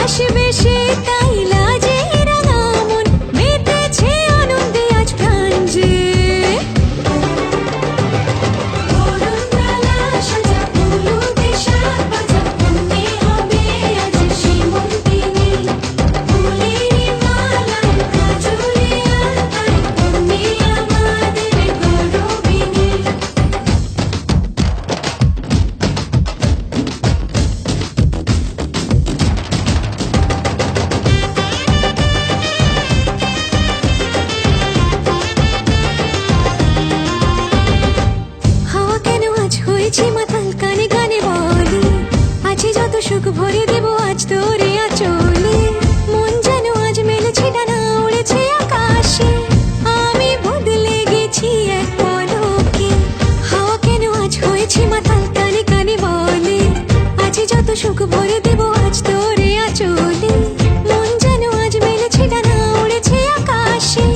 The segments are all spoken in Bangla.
আসবে সে তাই লাজে রাঙা মন মেতেছে আনন্দে আজ প্রাণ যে বরণডালা সাজা হলুদে শাক ভাজা মনে হবে আজ সীমন্তিনী ফুলের মালায় কাজলে আলতায় তুমি আমাদের গৌরবিনী হাওয়া কেন আজ হয়েছে মাতাল কানে কানে বলে আছে যত সুখ ভরে দেব আজ তোরে আঁচলে মন যেন আজ মেলেছে ডানা উড়েছে আকাশে আমি বদলে গেছি এক পলকে হাওয়া কেন আজ হয়েছে মাতাল কানে কানে বলে আছে যত সুখ ভরে দেব আজ তোরে আঁচলে মন যেন আজ মেলেছে ডানা উড়েছে আকাশে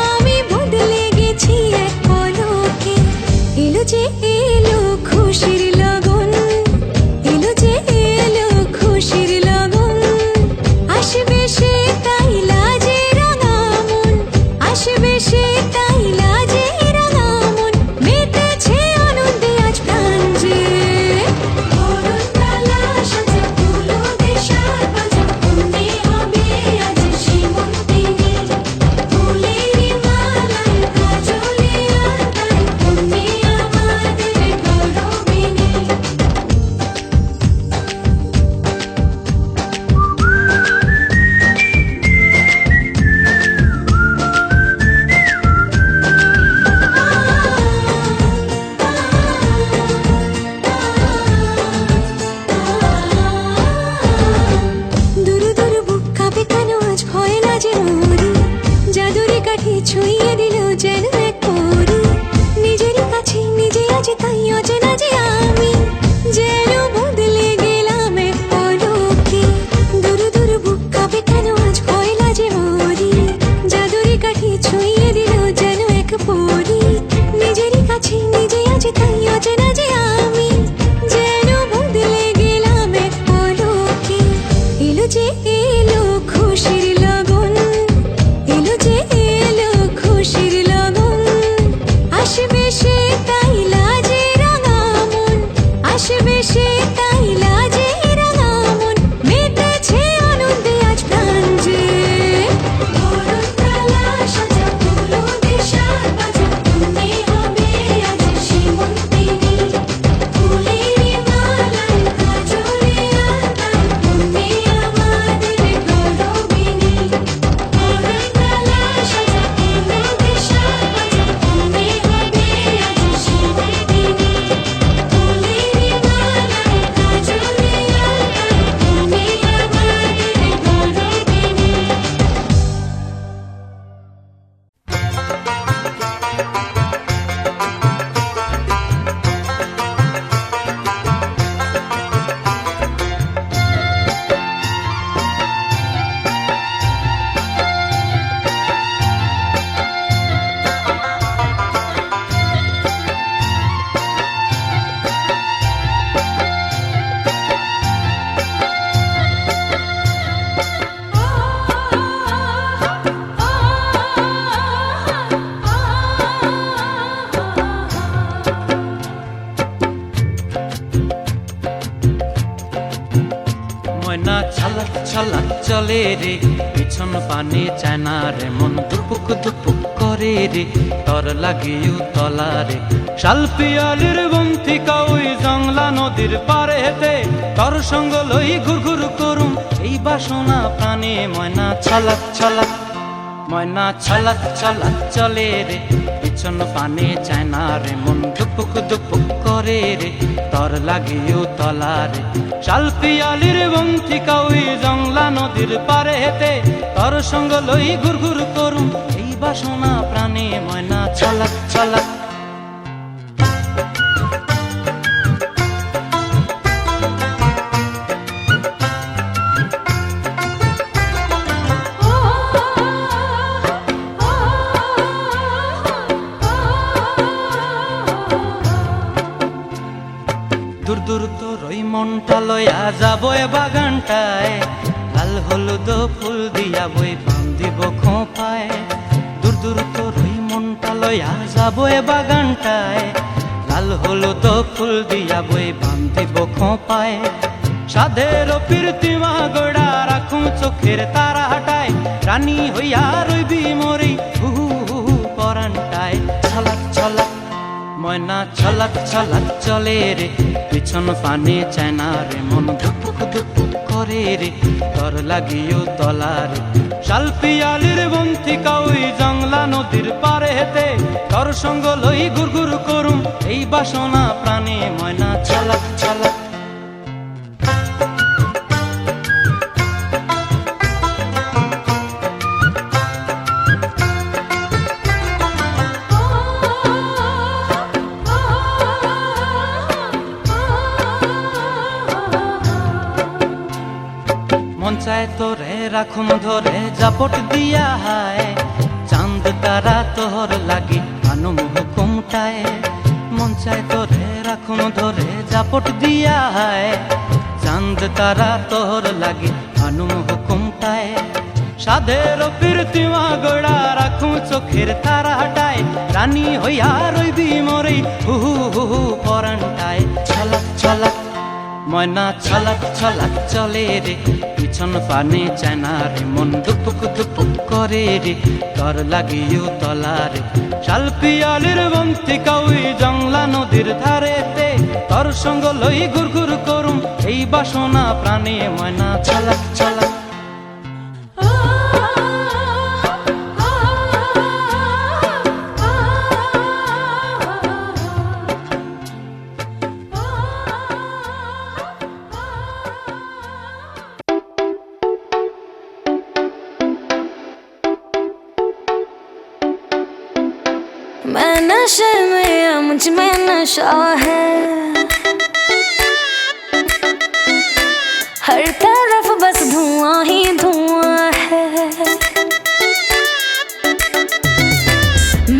আমি বদলে গেছি এক পলকে এলো যে এলো খুশির লগন এলো যে এলো খুশির লগন আসবে সে তাই লাজে রাঙা মন আসবে সে তাই লাজে রাঙা মন মেতেছে আনন্দে আজ প্রাণ যে বরণডালা সাজা হলুদে শাক ভাজা মনে হবে আজ সীমন্তিনী ফুলের মালায় কাজলে আলতায় তুমি আমাদের গৌরবিনী দুরু দুরু বুক কাঁপে কেন আজ ভয় লাজে মরি জাদুরে কাঠি ছুঁয়ে দিল যেন এক পরি নিজেরই কাছে নিজে আজ তাই অচেনা যে আমি যেন বদলে গেলাম এক পলকে দুরু দুরু বুক কাঁপে কেন আজ ভয় লাজে মরি জাদুরে কাঠি ছুঁয়ে দিল যেন এক পরি নিজেরই কাছে নিজে আজ তাই অচেনা যে আমি যেন বদলে গেলাম এক পলকে এলো যে এলো খুশির লগন এলো যে এলো খুশির লগন আসবে সে তাই লাজে রাঙা মন আসবে সে তাই লাজে রাঙা মন মেতেছে আনন্দে আজ প্রাণ যে বরণডালা সাজা হলুদে শাক ভাজা মনে হবে আজ সীমন্তিনী ফুলের মালায় কাজলে আলতায় তুমি আমাদের গৌরবিনী বরণডালা সাজা হলুদে শাক ভাজা মনে হবে আজ সীমন্তিনী ফুলের মালায় কাজলে আলতায় তুমি ময়না ছালাক ছালাক চলে রে পিছন পানে চায় না রে মন দুপুক দুপুক করে রে তর লাগিও তলা রে শালপিয়ালির বন্থিকা ওই জংলা নদীর পারে হেতে তর সঙ্গ লই ঘুর ঘুর করুম এই বাসনা প্রাণে ময়না ছালাক ছালাক ময়না ছালাক ছালাক চলে রে পিছন পানে চায় না রে মন দুপুক দুপুক করে রে তর লাগিও তলা রে শালপিয়ালির বন্থিকা ওই জংলা নদীর পারে হেতে তর সঙ্গ লই ঘুর ঘুর করুম এই বাসনা প্রাণে ময়না ছালাক ছালাক দূর দূর তোর ওই মনটা লইয়া যাবো এ বাগানটায় লাল হলুদ ফুল দিয়া বই বান্ধিব খোঁপায়, দূর দূর তোর ওই মনটা লইয়া যাব এ বাগানটায়। লাল হলুদ ফুল দিয়া বই বান্ধিব খোঁপায়, সাধের প্রীতিমা গোড়া রাখুম চোখের তারা হাটায়। রানী হইয়া রইবি মরি হু হু পরানটায়। ছলাক ছলাক ময়না ছলাক ছলাক চলে রে, পিছন পানে চায় না রে, মন ধুপুক ধুপুক করে রে, তর লাগিও তলারে। শাল পিয়ালির বন্তিকা ওই জংলা নদীর পারে হেতে, তর সঙ্গ লই ঘুর ঘুর করুম এই বাসনা প্রাণে। ময়না ছলাক ছলাক মন চায় তোরে রাখুম ধরে জাপট দিয়া হায়, চাঁদ তারা তোর লাগি আনুম হুকুমটায়। মন চায় তোরে রাখুম ধরে জাপট দিয়া হায়, চাঁদ তারা তোর লাগি আনুম হুকুমটায়। সাধের প্রীতিমা গোড়া রাখুম চোখের তারা হাটায়, রানী হইয়া রইবি মরি হু হু পরানটায়। ছলাক ছলাক ময়না ছলাক ছলাক চলে রে, পিছন পানে চায় না রে, মন দুপুক দুপুক করে রে, তর লাগিও তলারে। শাল পিয়ালির বন্তিকা ওই জংলা নদীর ধারেতে, তর সঙ্গ লই ঘুর ঘুর করুম এই বাসনা প্রাণে। ময়না ছলাক ছলাক मैं नशे में या मुझ में नशा है, हर तरफ बस धुआं ही धुआं है।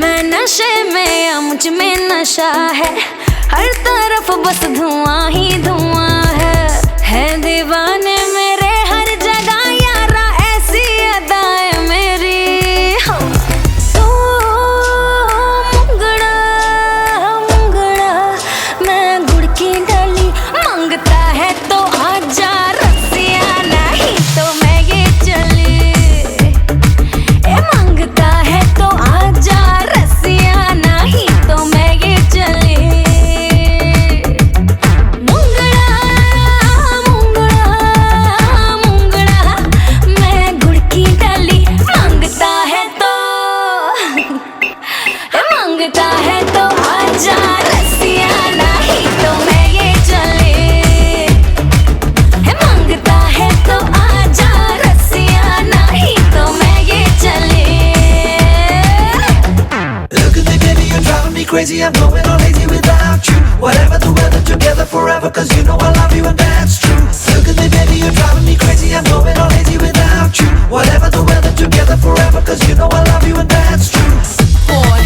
मैं नशे में या मुझ में नशा है, हर तरफ बस धुआं ही धुआं है दीवाने मेरे हर जगह यारा ऐसी अदाएं मेरी। Crazy, I'm going on lazy without you. Whatever the weather, together forever, cause you know I love you and that's true. Look at me baby, you're driving me crazy, I'm going on lazy without you. Whatever the weather, together forever, cause you know I love you and that's true. Boy.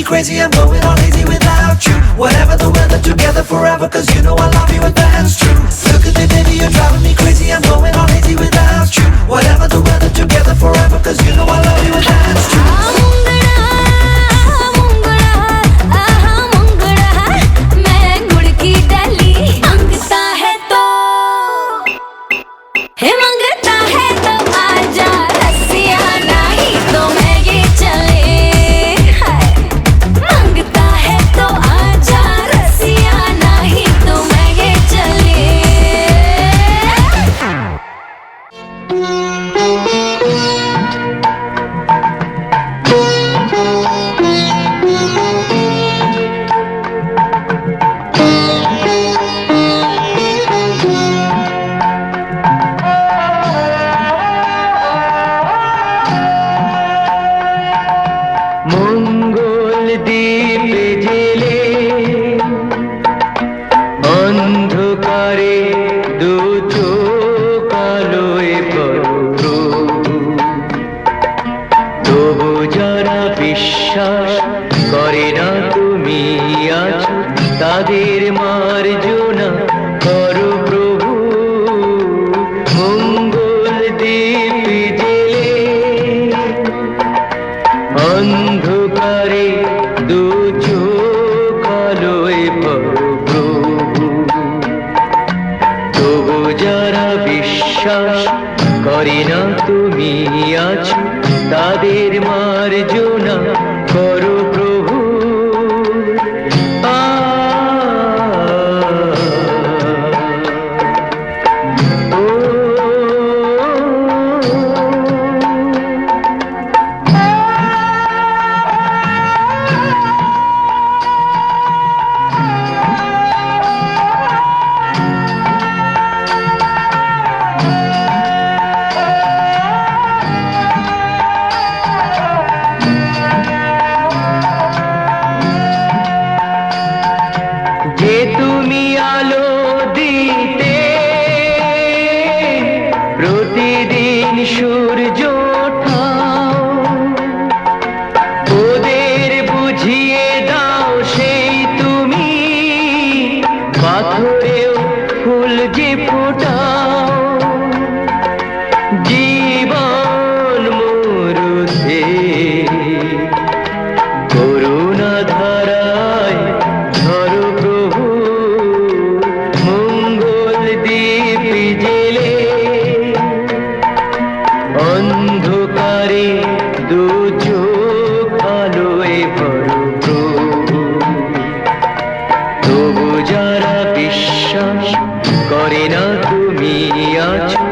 Crazy, I'm going on lazy without you. Whatever the weather, together forever, cause you know I love you and that's true. Look at me baby, you're driving me crazy, I'm going on lazy without you. Whatever the weather, together forever, cause you know I love you and that's true. मांगता है तो आजा। মঙ্গল দ্বীপ জেলে অন্ধকারে দু চোখ আলোয় প্রভু, তবু যারা বিশ্বাস করে না তুমি আছো, তাদের মার্জনা করো প্রভু। মঙ্গল দ্বীপ জেলে অন্ধকারে দু চোখ আলোয় প্রভু, তবু যারা বিশ্বাস করে না তুমি আছো, তাদের মার্জনা করো প্রভু। যে তুমি আলো দিতে প্রতিদিন সূর্য ওঠাও, ওদের বুঝিয়ে দাও সেই তুমি পাথরেও ফুল যে ফোটাও। জীবন মরুতে করুণা ধারায় ধরো প্রভু। মঙ্গল দ্বীপ জেলে অন্ধকারে দু চোখ আলোয় ভরো প্রভু, তবু যারা বিশ্বাস করে না তুমি আছো,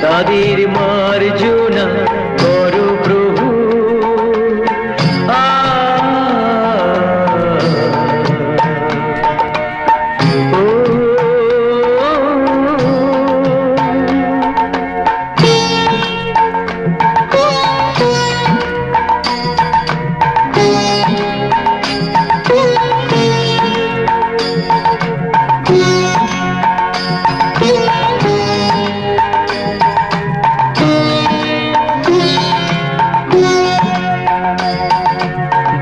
তাদের মার্জনা করো প্রভু।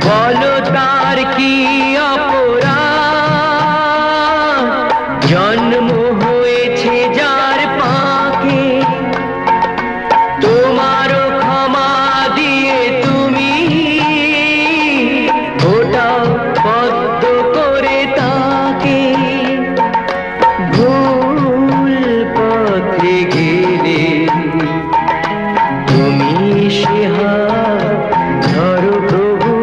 বলো তার কি অপরাধ, জন্ম হয়েছে যার পাকে, তোমারও ক্ষমা দিয়ে তুমি ওটাও পদ্ম করে তাকে। ভুল পথে গেলে তুমি সে হাত ধরো প্রভু।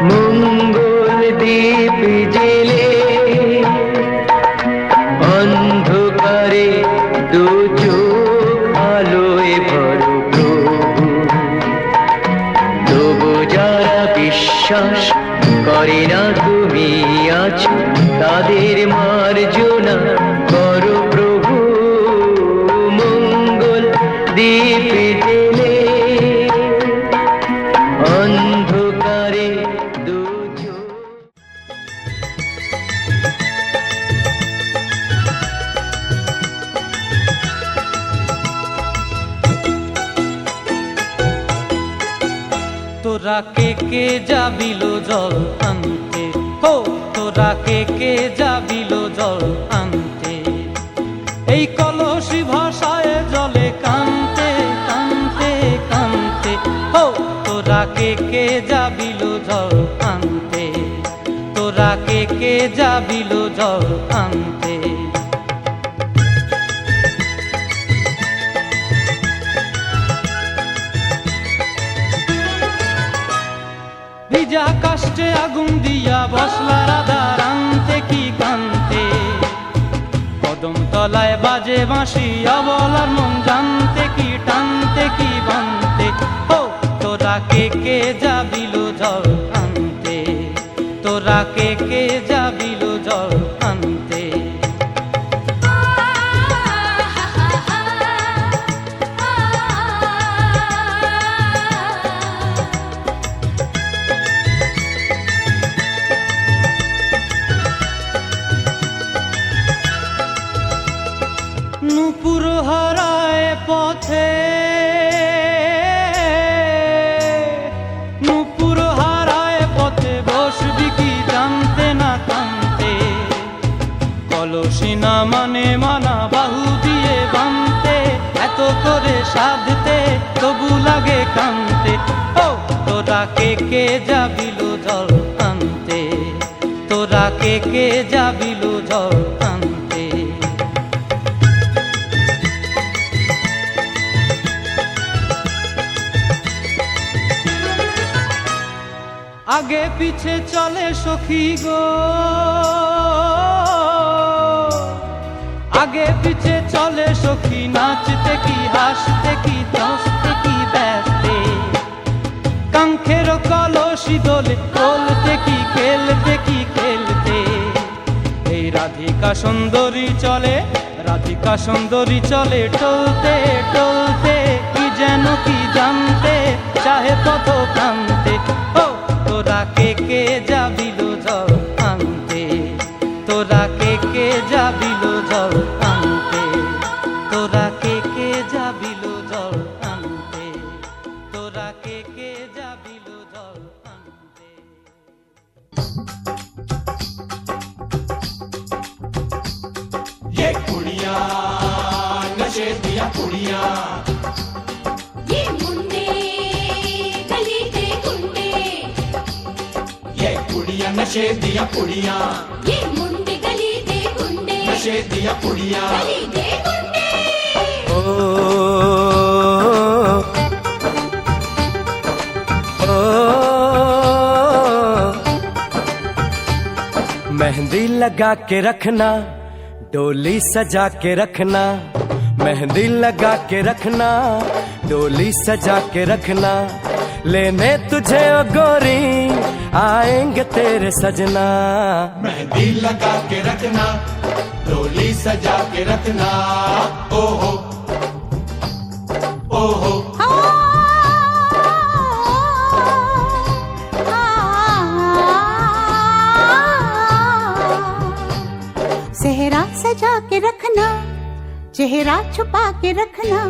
মঙ্গল দ্বীপ জেলে অন্ধকারে দু চোখ আলোয় ভরো প্রভু, তবু যারা বিশ্বাস করে না তুমি আছো, তাদের মার্জনা করো প্রভু। মঙ্গল দ্বীপ জেলে অন্ধকারে দু চোখ। তোরা কে যাবিল জল আনতে, হো তোরা কে যাবিল জল আনতে, এই কলসি ভাষায় জলে কানতে কানতে কানতে। হো তোরা কে যাবিল জল আনতে, তোরা কে যাবিল জল আনতে। ভিজা কাষ্টে আগুন দিয়া বসলা রাধা রানতে কি কানতে, কদম তলায় বাজে বাঁশি অবলার মন জানতে কি টান। কে যাবিল জল আনতে, তোরা কে যাবিল জল আনতে। নূপুর হারায় পথে, নূপুর হারায় পথে, বসবি কি জানতে না কানতে। কলসি না মানে মানা, বাহু দিয়ে বানতে, এত করে সাধতে তবু লাগে কানতে। ও তোরা কে যাবিল জল আনতে, তোরা কে যাবিল জল আনতে। আগে পিছে চলে সখী গো, আগে পিছে চলে সখী, নাচতে কি হাসতে কি দশতে কি ব্যস্তে। কাঙ্ক্ষের কলসি দোলে, বলতে কি খেলতে কি খেলতে। এই রাধিকা সুন্দরী চলে, রাধিকা সুন্দরী চলে টলতে টলতে, কি যেন কি জানতে চাহে পথ প্রান্তে। ও তোরা কে যাবিল জল আনতে, তোরা কে যাবিল জল আনতে, তোরা কে যাবিল জল আনতে, তোরা কে যাবিল জল আনতে। ये कुड़िया नशे दिया कुड़िया, ये मुंडे गली के गुंडे, ये कुड़िया नशे दिया कुड़िया, ये मुंडे गली के गुंडे, नशे दिया कुड़िया। गली के गुंडे। मेहंदी लगा के रखना, डोली सजा के रखना, मेहंदी लगा के रखना, डोली सजा के रखना। लेने तुझे ओ गोरी आएंगे तेरे सजना। मेहंदी लगा के रखना, डोली सजा के रखना। ओहो ओहो सेहरा सजा के रखना, चेहरा छुपा के रखना,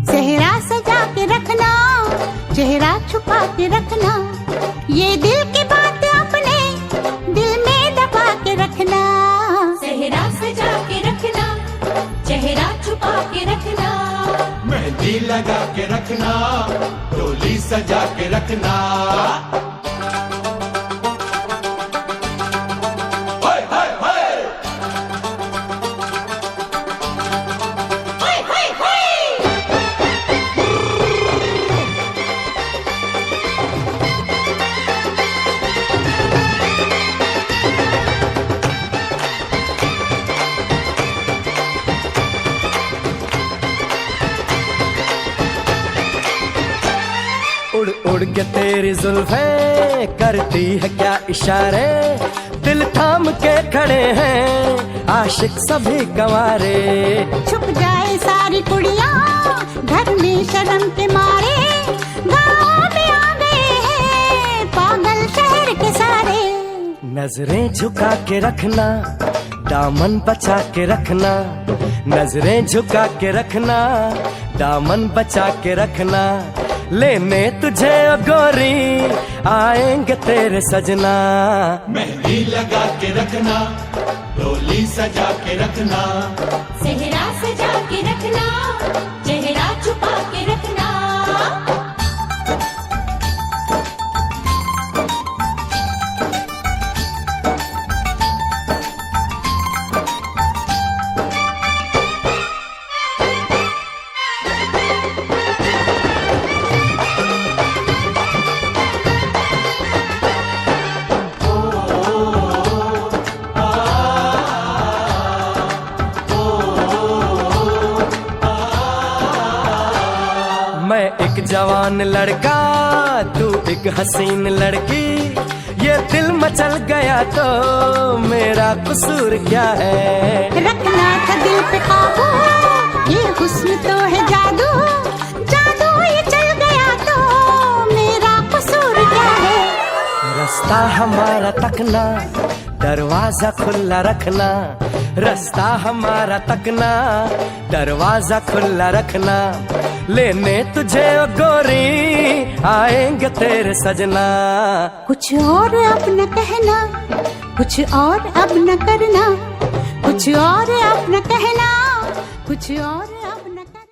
सेहरा सजा के रखना, चेहरा छुपा के रखना। ये दिल की बात अपने दिल में दबा के रखना। सेहरा सजा के रखना, चेहरा छुपा के रखना। मेहंदी लगा के रखना, डोली सजा के रखना। हाय हाय हाय हाय हाय हाय। उड़ उड़ के तेरी जुल्फें करती है क्या इशारे, दिल थाम के खड़े हैं आशिक सभी गंवारे। छुप जाए सारी कुड़ियाँ घर में शर्म के मारे, गाँव में आ गए हैं पागल शहर के सारे। नजरें झुका के रखना, दामन बचा के रखना, नजरें झुका के रखना, दामन बचा के रखना। लेने तुझे ओ गोरी आएंगे तेरे सजना। मेहंदी लगा के रखना, डोली सजा के रखना। सेहरा सजा के रखना, चेहरा छुपा के रखना। मैं एक जवान लड़का, तू एक हसीन लड़की, ये दिल मचल गया तो मेरा कसूर क्या है। रखना था दिल पे काबू, ये हुस्न तो है जादू, जादू ये चल गया तो मेरा कसूर क्या है। रास्ता हमारा तकना, दरवाजा खुला रखना, रास्ता हमारा तकना, दरवाजा खुला रखना, लेने तुझे ओ गोरी आएंगे तेरे सजना। कुछ और अब न कहना, कुछ और अब न करना, कुछ और अब न कहना, कुछ और अब न करना।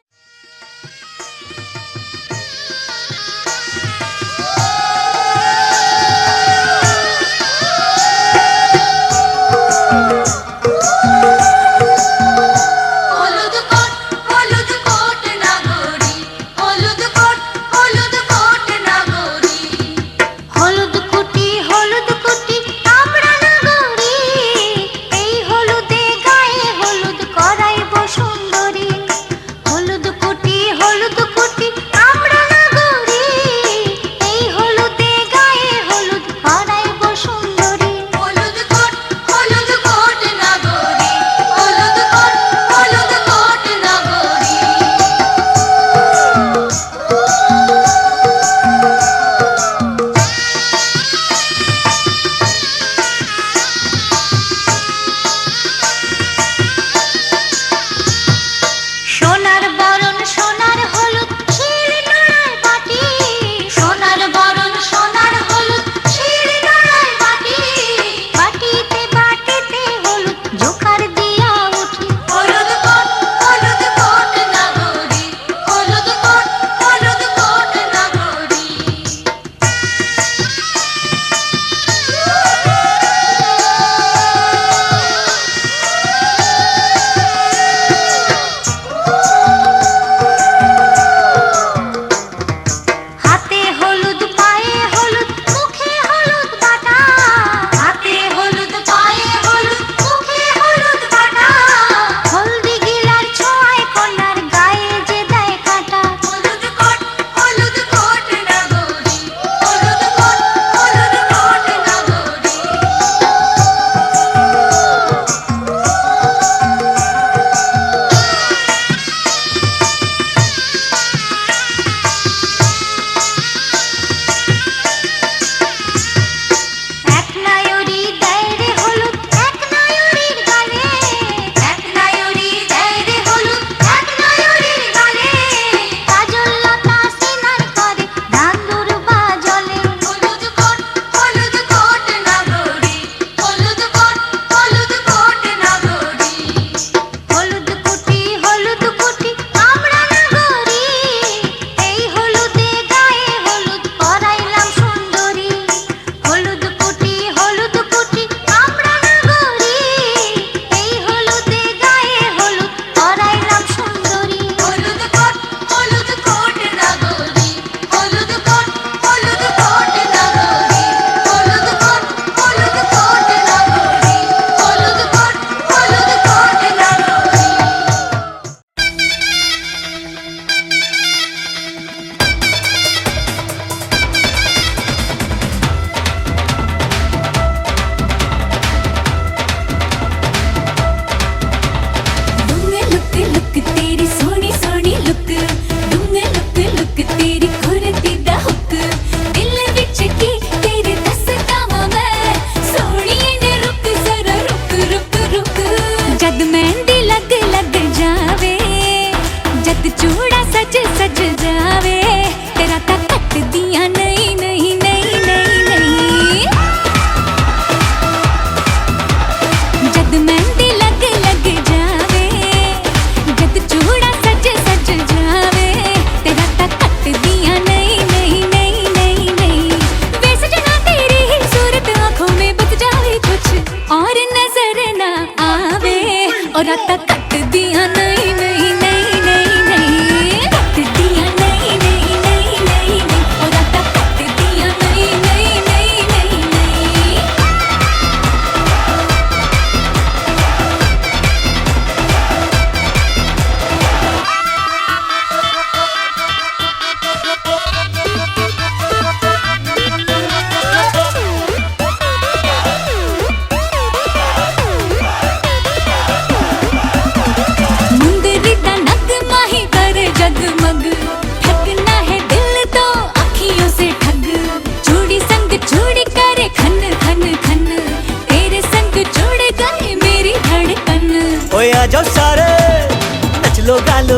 जो गालो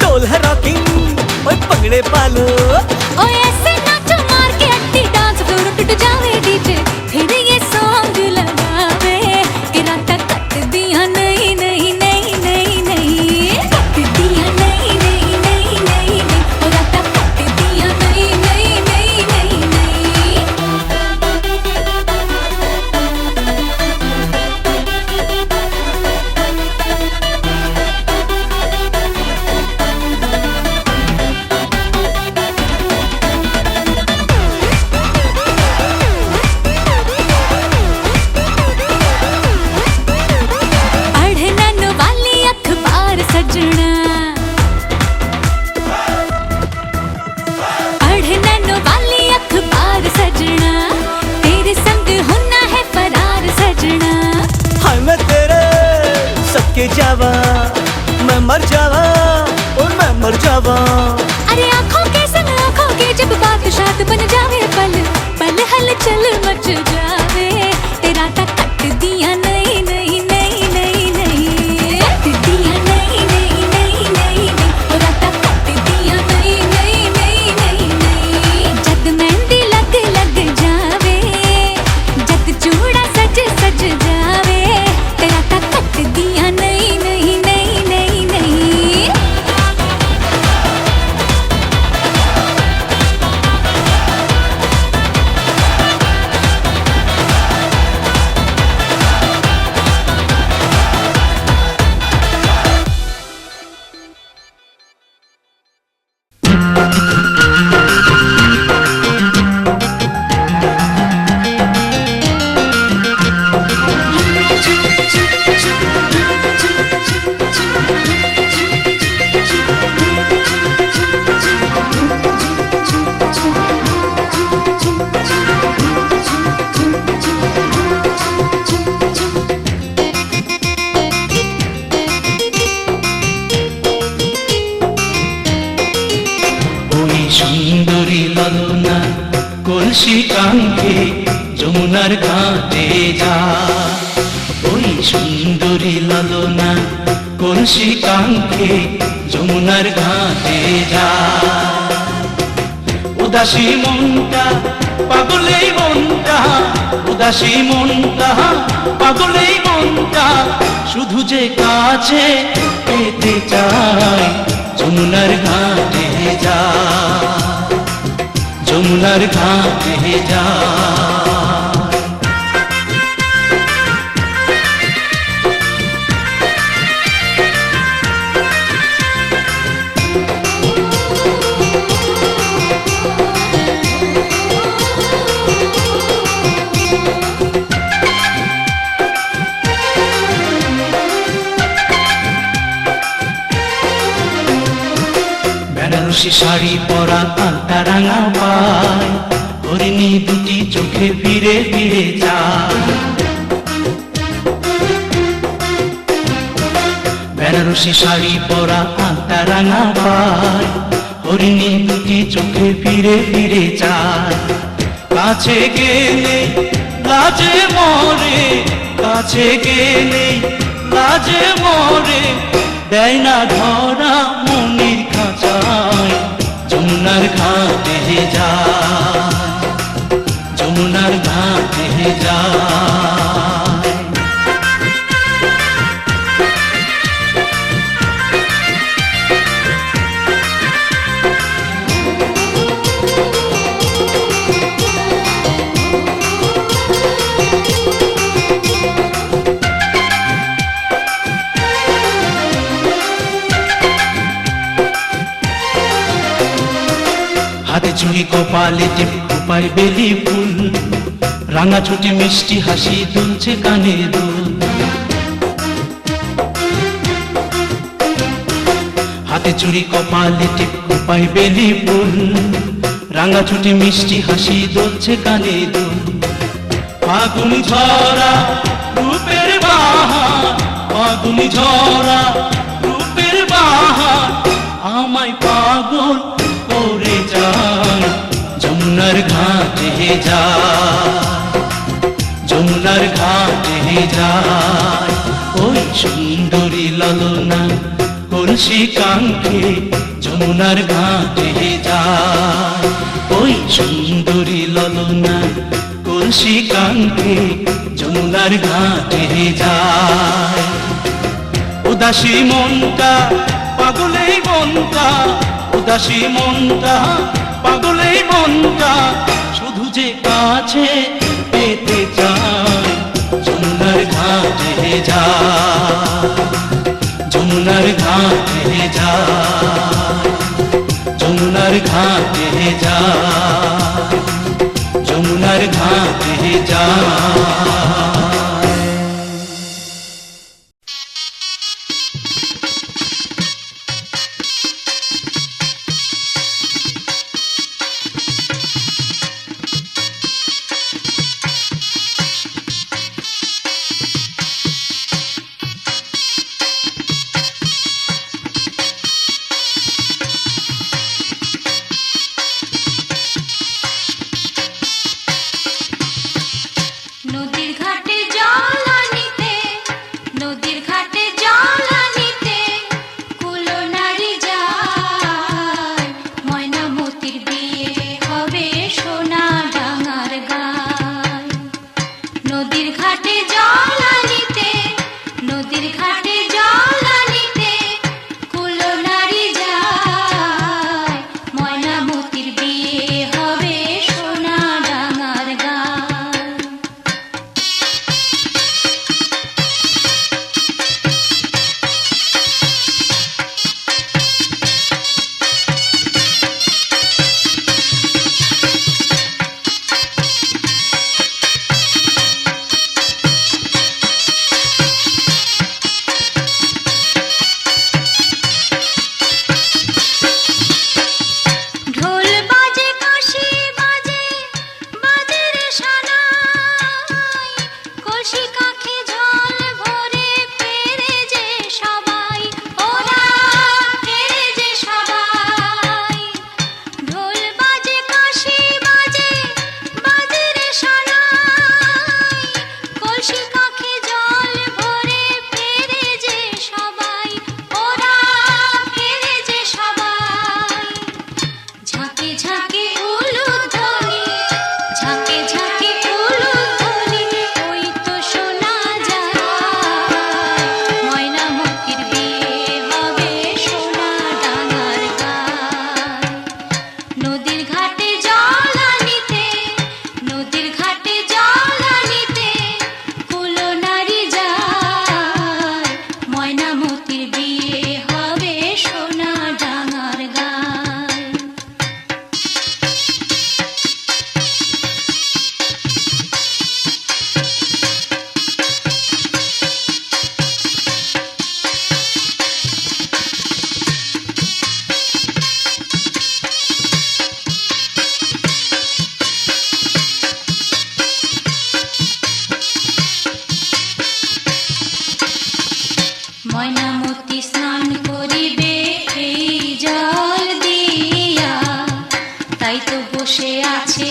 टोल है रॉकिंग ओए पगड़े पालो ओए ऐसे नाचो मार के अट्टी डांस फ्लोर टूट जावे डीजे फिर ये सॉन्ग लगावे कि रात कट दिया नहीं नहीं नहीं नहीं नहीं कट दिया नहीं नहीं नहीं नहीं नहीं ओ रात कट दिया नहीं नहीं नहीं नहीं नहीं अढ़नन वाली अखबार सजना अढ़नन वाली अखबार सजना तेरे संग होना है फरार सजना हाय मैं तेरे सबके जावा मैं मर जावा और मैं मर जावा अरे आंखों के संग आंखों के जब बात शाद बन जावे पल पल हलचल मच जावे तेरा तक कट दिया नहीं नहीं नहीं नहीं नहीं कट दिया नहीं नहीं नहीं नहीं नहीं और तक कट दिया नहीं नहीं नहीं नहीं नहीं जद मेहंदी लग लग जावे जद चूड़ा सज सज जावे तेरा तक कट दिया नहीं नहीं नहीं नहीं नहीं ওই সুন্দরী ললনা কলসি কাঙ্ক্ষে যমুনার ঘাটে যা ওই সুন্দরী ললনা কলসি কাঙ্ক্ষে যমুনার ঘাটে যা উদাসী মনটা পাগলেই মনটা উদাসী মনটা পাগলেই মনটা শুধু যে কাছে পেতে চায় যমুনার ঘাটে যা যমুনার ঘাটে যা বেনারসি শাড়ি পরা আলতা রাঙা পায় হরিণী দুটি চোখে ফিরে ফিরে যায় বেনারসি শাড়ি পরা আলতা রাঙা পায় হরিণী দুটি চোখে ফিরে ফিরে যায় কাছে গেলে লাজে মরে কাছে গেলে লাজে মরে দেয় না ধরা মনির খাঁচায় যমুনার ঘাটে যায় যমুনার ঘাটে যায় হাতে চুড়ি কপালে টিপ খোপায় বেলি ফুল রাঙা ছুটি মিষ্টি হাসি দুলছে কানে দুল হাতে চুড়ি কপালে টিপ খোপায় বেলি ফুল রাঙা ছুটি মিষ্টি হাসি দুলছে কানে দুল ফাগুন ঝরা রূপের বাহার ফাগুন ঝরা রূপের বাহার আমায় পাগল করে যায় যমুনার ঘাটে যায় যমুনার ঘাটে যায় ওই সুন্দরী ললনা কলসি কাঙ্ক্ষে যমুনার ঘাটে যায়। ওই সুন্দরী ললনা কলসি কাঙ্ক্ষে যমুনার ঘাটে যায়। উদাসী মনটা পাগলেই মনটা, উদাসী মনটা পাগলেই মনটা, শুধু যে কাছে পেতে চায়। যমুনার ঘাটে যায়, যমুনার ঘাটে যায়, যমুনার ঘাটে যায়, যমুনার ঘাটে যায়। নদীর ঘাটে জল আনিতে, নদীর ঘাটে জল আনিতে, কুলো নারী যায়। ময়নামতির বিয়ে হবে সোনা ডাঙার গায়। নদীর ঘাটে জল আনিতে, নদীর ঘাটে জল আনিতে, কুলো নারী যায়। ময়নামতির বিয়ে হবে সোনা ডাঙার গায়। ঢোল বাজে কাশি বাজে, বাজে রে সানাই। কলসি কাঁখে জল ভরে ফেরে যে সবাই, ওরা ফেরে যে সবাই। ঢোল বাজে কাশি বাজে, বাজে রে সানাই। কলসি কাঁখে জল ভরে ফেরে যে সবাই, ওরা ফেরে যে সবাই। ঝাঁকে ঝাঁকে উলুধ্বনি, ঝাঁকে ঝাঁকে উলুধ্বনি, ওই তো শোনা যায়। ময়নামতির বিয়ে হবে সোনা ডাঙার গায়। নদীর ঘাটে জল আনিতে, নদীর ঘাটে জল আনিতে, কুলো নারী যায়। ময়নামতির বিয়ে হবে সোনা ডাঙার গায়। ময়নামতি স্নান করিবে এই জল দিয়া, তাই তো বসে আছে